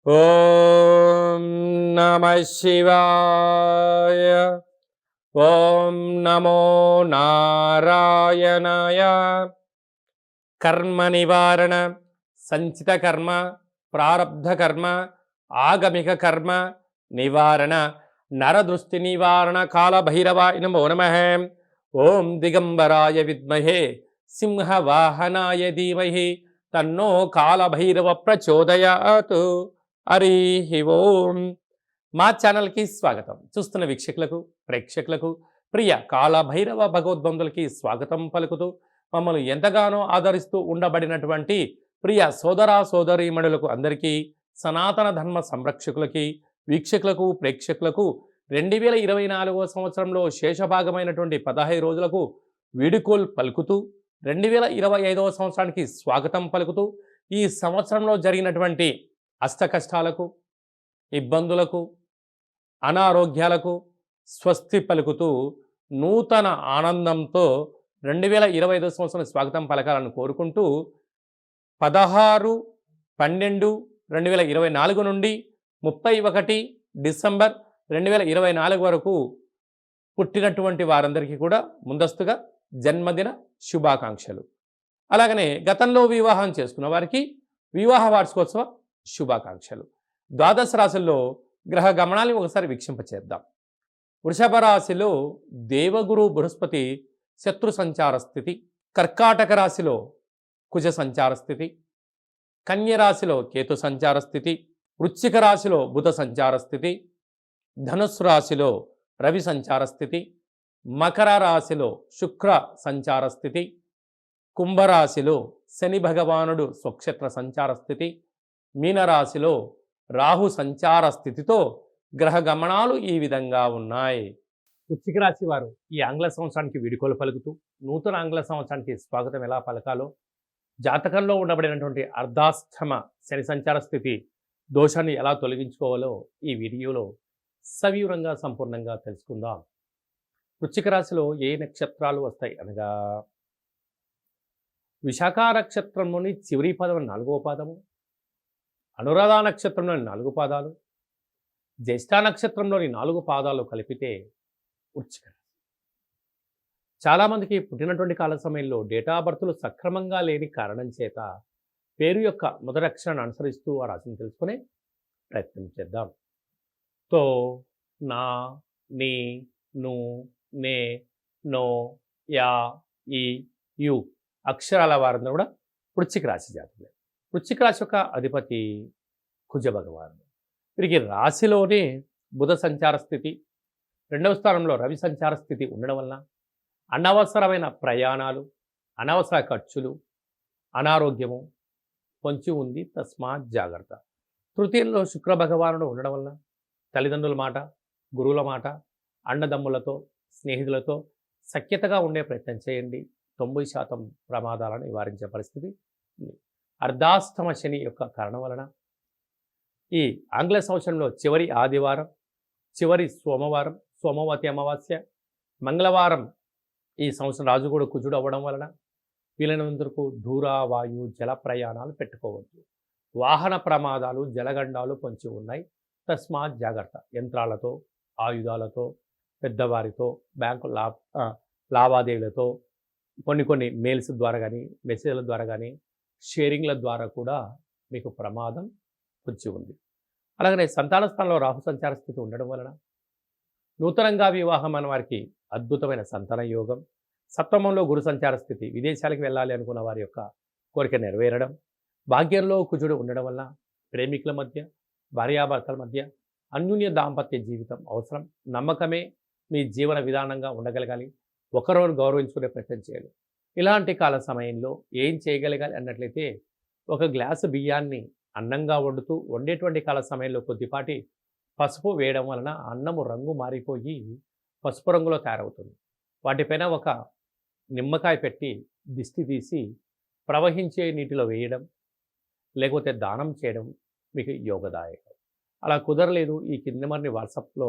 ఓం నమః శివాయ. ఓం నమో నారాయణాయ. కర్మ నివారణ, సంచిత కర్మ, ప్రారబ్ధ కర్మ, ఆగమిక కర్మ నివారణ, నరదృష్టి నివారణ కాళభైరవాయ నమో నమః. ఓం దిగంబరాయ విద్మహే సింహవాహనాయ ధీమహి తన్నో కాళభైరవ ప్రచోదయాత్. హరి ఓం. మా ఛానల్కి స్వాగతం. చూస్తున్న వీక్షకులకు, ప్రేక్షకులకు, ప్రియ కాళభైరవ భగవద్బంధులకి స్వాగతం పలుకుతూ మమ్మల్ని ఎంతగానో ఆదరిస్తూ ఉండబడినటువంటి ప్రియ సోదర సోదరీమణులకు అందరికీ, సనాతన ధర్మ సంరక్షకులకి, వీక్షకులకు, ప్రేక్షకులకు 2024 సంవత్సరంలో శేషభాగమైనటువంటి 15 రోజులకు వీడుకోలు పలుకుతూ 2025 సంవత్సరానికి స్వాగతం పలుకుతూ ఈ సంవత్సరంలో జరిగినటువంటి అష్ట కష్టాలకు, ఇబ్బందులకు, అనారోగ్యాలకు స్వస్తి పలుకుతూ నూతన ఆనందంతో 2025 సంవత్సరం స్వాగతం పలకాలని కోరుకుంటూ 16/12/2024 నుండి 31 డిసెంబర్ 2024 వరకు పుట్టినటువంటి వారందరికీ కూడా ముందస్తుగా జన్మదిన శుభాకాంక్షలు. అలాగనే గతంలో వివాహం చేసుకున్న వారికి వివాహ వార్షికోత్సవ శుభాకాంక్షలు. ద్వాదశ రాశుల్లో గ్రహ గమనాన్ని ఒకసారి వీక్షింపచేద్దాం. వృషభ రాశిలో దేవగురు బృహస్పతి శత్రు సంచార స్థితి, కర్కాటక రాశిలో కుజ సంచార స్థితి, కన్య రాశిలో కేతు సంచార స్థితి, వృశ్చిక రాశిలో బుధ సంచార స్థితి, ధనుస్సు రాశిలో రవి సంచార స్థితి, మకర రాశిలో శుక్ర సంచార స్థితి, కుంభరాశిలో శని భగవానుడు స్వక్షేత్ర సంచార స్థితి, మీనరాశిలో రాహు సంచార స్థితితో గ్రహ గమనాలు ఈ విధంగా ఉన్నాయి. వృశ్చిక రాశి వారు ఈ ఆంగ్ల సంవత్సరానికి వీడుకోలు పలుకుతూ నూతన ఆంగ్ల సంవత్సరానికి స్వాగతం ఎలా పలకాలో, జాతకంలో ఉండబడినటువంటి అర్ధాష్టమ శని సంచార స్థితి దోషాన్ని ఎలా తొలగించుకోవాలో ఈ వీడియోలో సవివరంగా సంపూర్ణంగా తెలుసుకుందాం. వృశ్చిక రాశిలో ఏ నక్షత్రాలు వస్తాయి అనగా, విశాఖ నక్షత్రంలోని చివరి పదం 4వ పాదము, అనురాధ నక్షత్రంలోని 4 పాదాలు, జ్యేష్ఠ నక్షత్రంలోని 4 పాదాలు కలిపితే వృశ్చిక రాశి. చాలామందికి పుట్టినటువంటి కాల సమయంలో డేటా బర్త్లు సక్రమంగా లేని కారణం చేత పేరు యొక్క మొదటి అక్షరాన్ని అనుసరిస్తూ ఆ రాశిని తెలుసుకునే ప్రయత్నం చేద్దాం. తో, నా, నీ, ను, నే, నో, యా, ఈ, యు అక్షరాల వారందరూ కూడా వృశ్చిక రాశి జాతకులే. వృశ్చిక రాశి యొక్క అధిపతి కుజ భగవానుడు. వీరికి రాశిలోనే బుధ సంచార స్థితి, 2వ స్థానంలో రవి సంచార స్థితి ఉండడం వలన అనవసరమైన ప్రయాణాలు, అనవసర ఖర్చులు, అనారోగ్యము పొంచి ఉంది. తస్మాత్ జాగ్రత్త. తృతీయంలో శుక్ర భగవానుడు ఉండడం వలన తల్లిదండ్రుల మాట, గురువుల మాట, అన్నదమ్ములతో, స్నేహితులతో సఖ్యతగా ఉండే ప్రయత్నం చేయండి. 90% ప్రమాదాలను నివారించే పరిస్థితి ఉంది. అర్ధాష్టమ శని యొక్క కారణం వలన ఈ ఆంగ్ల సంవత్సరంలో చివరి ఆదివారం, చివరి సోమవారం, సోమవతి అమావాస్య, మంగళవారం ఈ సంవత్సరం రాజుగూడ కుజుడు అవ్వడం వలన వీలైనంతవరకు దూర, వాయు, జల ప్రయాణాలు పెట్టుకోవద్దు. వాహన ప్రమాదాలు, జలగండాలు పొంచి ఉన్నాయి. తస్మాత్ జాగ్రత్త. యంత్రాలతో, ఆయుధాలతో, పెద్దవారితో, బ్యాంకు లావాదేవీలతో, కొన్ని మెయిల్స్ ద్వారా కానీ, మెసేజ్ల ద్వారా కానీ, షేరింగ్ల ద్వారా కూడా మీకు ప్రమాదం పొంచి ఉంది. అలాగనే సంతాన స్థానంలో రాహు సంచార స్థితి ఉండడం వలన నూతనంగా వివాహం అనే వారికి అద్భుతమైన సంతాన యోగం, సప్తమంలో గురు సంచార స్థితి, విదేశాలకు వెళ్ళాలి అనుకున్న వారి యొక్క కోరిక నెరవేరడం, భాగ్యంలో కుజుడు ఉండడం వల్ల ప్రేమికుల మధ్య, భార్యాభర్తల మధ్య అన్యోన్య దాంపత్య జీవితం అవసరం. నమ్మకమే మీ జీవన విధానంగా ఉండగలగాలి. ఒకరోజు గౌరవించుకునే ప్రయత్నం చేయాలి. ఇలాంటి కాల సమయంలో ఏం చేయగలగాలి అన్నట్లయితే, ఒక గ్లాసు బియ్యాన్ని అన్నంగా వండేటువంటి కాల సమయంలో కొద్దిపాటి పసుపు వేయడం వలన అన్నము రంగు మారిపోయి పసుపు రంగులో తయారవుతుంది. వాటిపైన ఒక నిమ్మకాయ పెట్టి దిష్టి తీసి ప్రవహించే నీటిలో వేయడం, లేకపోతే దానం చేయడం మీకు యోగదాయకం. అలా కుదరలేదు, ఈ కింద మరిన్ని వాట్సాప్లో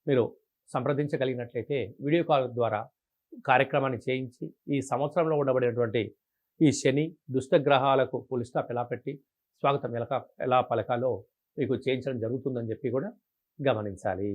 మీరు సంప్రదించగలిగినట్లయితే వీడియో కాల్ ద్వారా కార్యక్రమాన్ని చేయించి ఈ సంవత్సరంలో ఉండబడినటువంటి ఈ శని దుష్టగ్రహాలకు ఫుల్ స్టాప్ ఎలా పెట్టి స్వాగతం ఎలా పలకాలో మీకు చేయించడం జరుగుతుందని చెప్పి కూడా గమనించాలి.